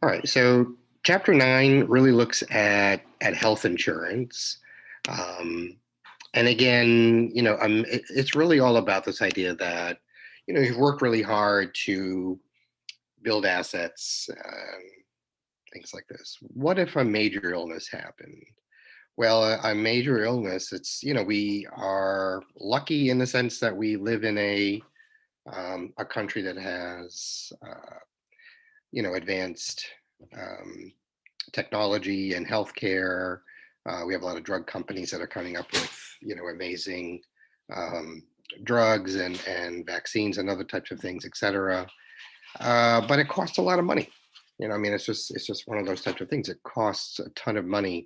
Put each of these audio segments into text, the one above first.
All right, so Chapter 9 really looks at health insurance. Um, and again, it's really all about this idea that, you've worked really hard to build assets, things like this. What if a major illness happened? Well, a major illness, we are lucky in the sense that we live in a country that has, advanced um, technology and healthcare. We have a lot of drug companies that are coming up with, amazing um, drugs and vaccines and other types of things, et cetera. But it costs a lot of money. It's just one of those types of things. It costs a ton of money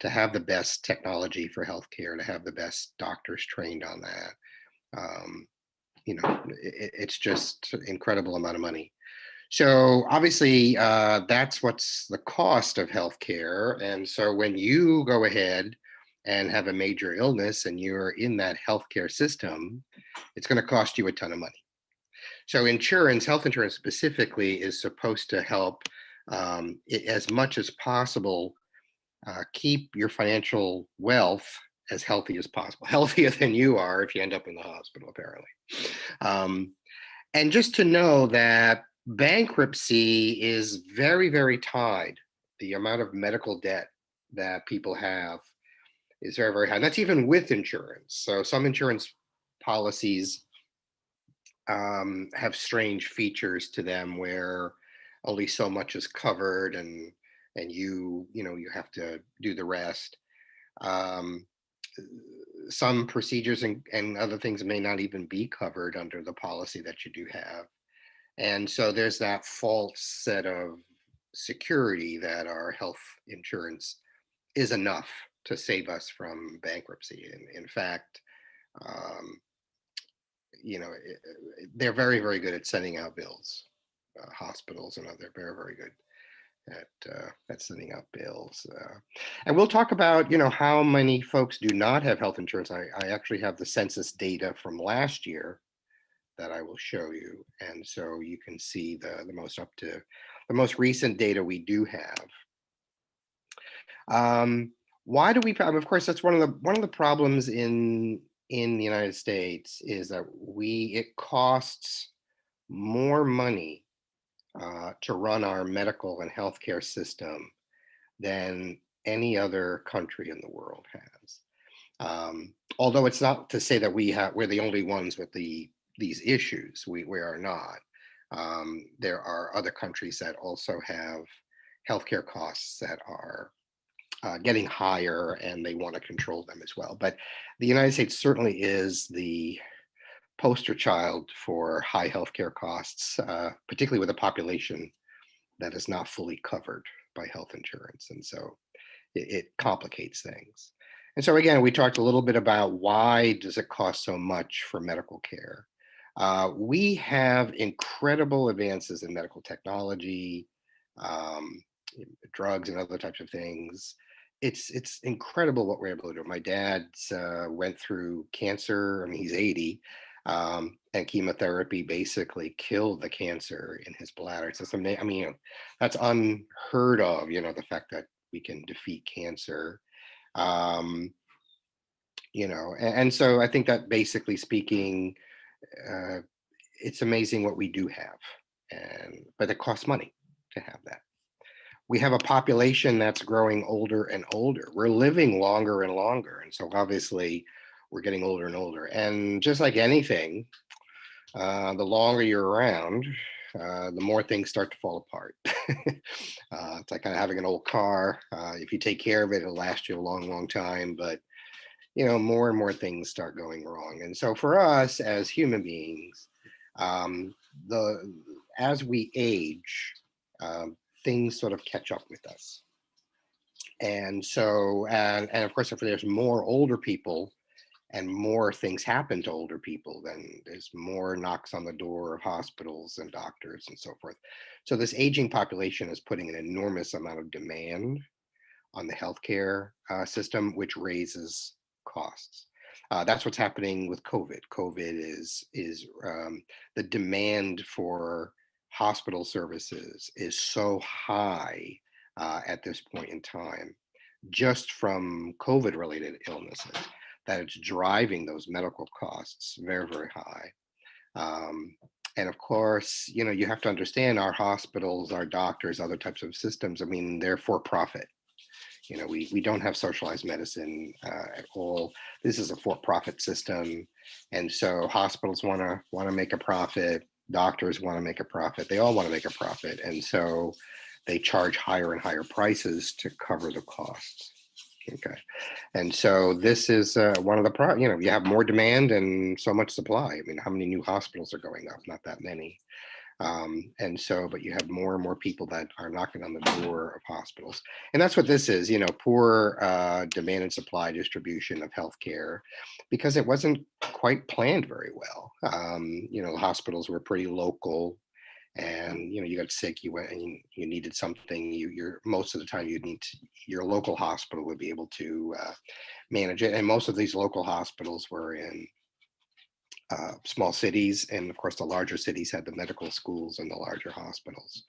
to have the best technology for healthcare, to have the best doctors trained on that. Um, it's just an incredible amount of money. So obviously, that's what's the cost of healthcare. And so when you go ahead and have a major illness and you're in that healthcare system, it's going to cost you a ton of money. So insurance, health insurance specifically, is supposed to help as much as possible keep your financial wealth as healthy as possible, healthier than you are if you end up in the hospital, apparently. Um, and just to know that bankruptcy is very, very tied. The amount of medical debt that people have is very, very high. And that's even with insurance. So some insurance policies have strange features to them where only so much is covered, and you have to do the rest. Um, some procedures and other things may not even be covered under the policy that you do have. And so there's that false set of security that our health insurance is enough to save us from bankruptcy. And in fact, um, they're very, very good at sending out bills. Hospitals and other very, very good at sending out bills. And we'll talk about, how many folks do not have health insurance. I actually have the census data from last year that I will show you. And so you can see the most recent data we do have. Why do we, of course, that's one of the problems in the United States is that it costs more money to run our medical and healthcare system than any other country in the world has. Although it's not to say that we're the only ones with these issues. We are not. There are other countries that also have healthcare costs that are getting higher, and they want to control them as well. But the United States certainly is the poster child for high healthcare costs, particularly with a population that is not fully covered by health insurance. And so it complicates things. And so again, we talked a little bit about why does it cost so much for medical care. We have incredible advances in medical technology, um, drugs, and other types of things. It's incredible what we're able to do. My dad's went through cancer. I mean, he's 80, and chemotherapy basically killed the cancer in his bladder. It's just amazing. I mean, that's unheard of. The fact that we can defeat cancer. Um, and so I think that basically speaking, uh, it's amazing what we do have, but it costs money to have that. We have a population that's growing older and older. We're living longer and longer, and so obviously we're getting older and older. And just like anything, the longer you're around, the more things start to fall apart. It's like kind of having an old car. If you take care of it, it'll last you a long, long time. But more and more things start going wrong. And so for us as human beings, um, the as we age, things sort of catch up with us. And so, and of course, if there's more older people and more things happen to older people, then there's more knocks on the door of hospitals and doctors and so forth. So this aging population is putting an enormous amount of demand on the healthcare system, which raises costs. That's what's happening with COVID. COVID is the demand for hospital services is so high at this point in time, just from COVID related illnesses, that it's driving those medical costs very, very high. Um, and of course, you have to understand our hospitals, our doctors, other types of systems. I mean, they're for profit. We don't have socialized medicine at all. This is a for-profit system, and so hospitals want to make a profit. Doctors want to make a profit. They all want to make a profit, and so they charge higher and higher prices to cover the costs. Okay, and so this is one of the you have more demand and so much supply. I mean, how many new hospitals are going up? Not that many. And so, but you have more and more people that are knocking on the door of hospitals. And that's what this is, poor demand and supply distribution of healthcare, because it wasn't quite planned very well. The hospitals were pretty local, and you got sick, you went and you needed something. You're most of the time your local hospital would be able to manage it. And most of these local hospitals were in small cities, and of course, the larger cities had the medical schools and the larger hospitals.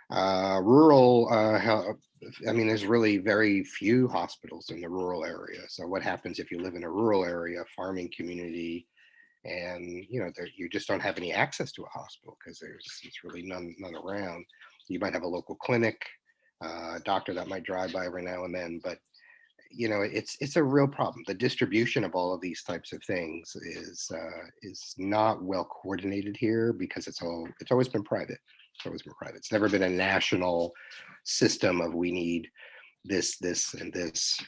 Rural, I mean, there's really very few hospitals in the rural area. So, what happens if you live in a rural area, farming community, and you just don't have any access to a hospital because it's really none around. You might have a local clinic, doctor that might drive by every now and then, but it's a real problem. The distribution of all of these types of things is not well coordinated here, because it's always been private. It's always been private. It's never been a national system of we need this and this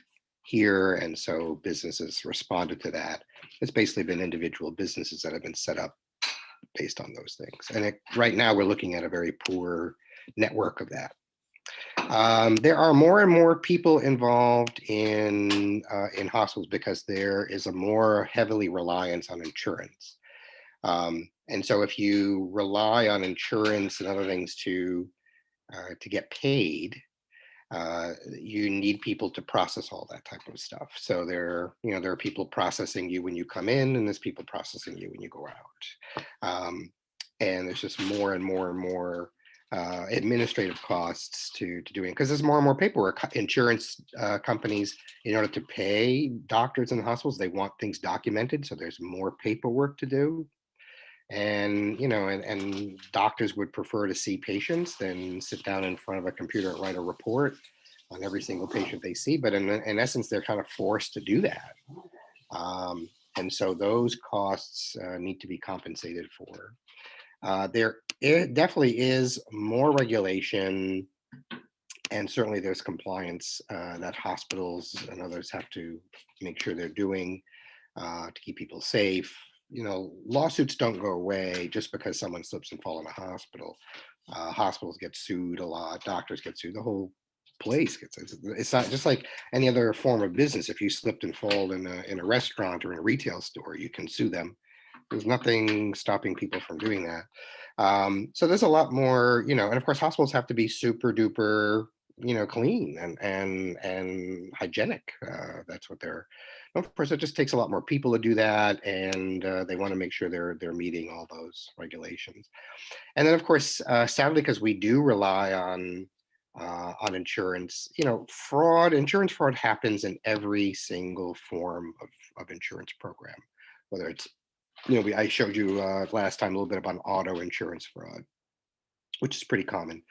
here, and so businesses responded to that. It's basically been individual businesses that have been set up based on those things, and right now we're looking at a very poor network of that. There are more and more people involved in hospitals because there is a more heavily reliance on insurance. And so, if you rely on insurance and other things to get paid, you need people to process all that type of stuff. So there are people processing you when you come in, and there's people processing you when you go out. And there's just more and more and more administrative costs to doing, because there's more and more paperwork. Insurance companies, in order to pay doctors in hospitals, they want things documented, so there's more paperwork to do. And and doctors would prefer to see patients than sit down in front of a computer and write a report on every single patient they see. But in essence, they're kind of forced to do that. And so those costs need to be compensated for. There definitely is more regulation, and certainly there's compliance that hospitals and others have to make sure they're doing to keep people safe. Lawsuits don't go away just because someone slips and falls in a hospital. Hospitals get sued a lot, doctors get sued, the whole place gets. It's not just like any other form of business. If you slipped and fall in a restaurant or in a retail store, you can sue them. There's nothing stopping people from doing that. So there's a lot more, and of course hospitals have to be super duper, clean and hygienic. That's what they're. Of course, it just takes a lot more people to do that, and they want to make sure they're meeting all those regulations. And then, of course, sadly, because we do rely on insurance, insurance fraud happens in every single form of insurance program, whether it's I showed you last time a little bit about auto insurance fraud, which is pretty common.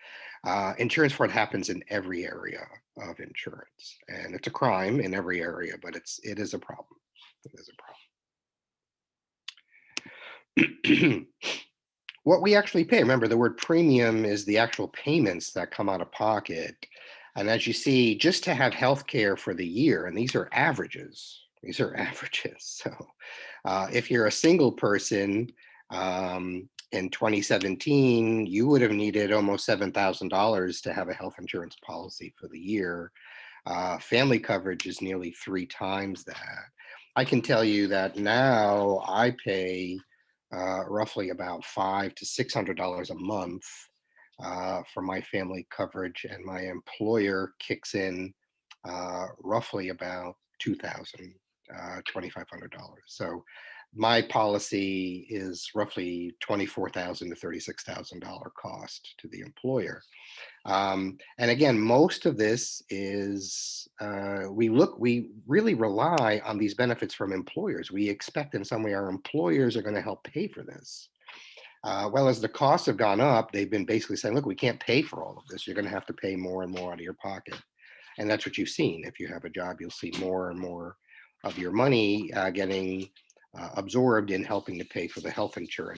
Insurance fraud happens in every area of insurance, and it's a crime in every area, but it is a problem. It is a problem. What we actually pay, remember, the word premium is the actual payments that come out of pocket. And as you see, just to have health care for the year, and these are averages. These are averages. So if you're a single person, in 2017, you would have needed almost $7,000 to have a health insurance policy for the year. Family coverage is nearly 3 times that. I can tell you that now I pay roughly about $500 to $600 a month for my family coverage, and my employer kicks in roughly about $2,000, $2,500. So My policy is roughly $24,000 to $36,000 cost to the employer. And again, most of this is we really rely on these benefits from employers. We expect in some way our employers are going to help pay for this. Well, as the costs have gone up, they've been basically saying, look, we can't pay for all of this. You're going to have to pay more and more out of your pocket. And that's what you've seen. If you have a job, you'll see more and more of your money getting absorbed in helping to pay for the health insurance.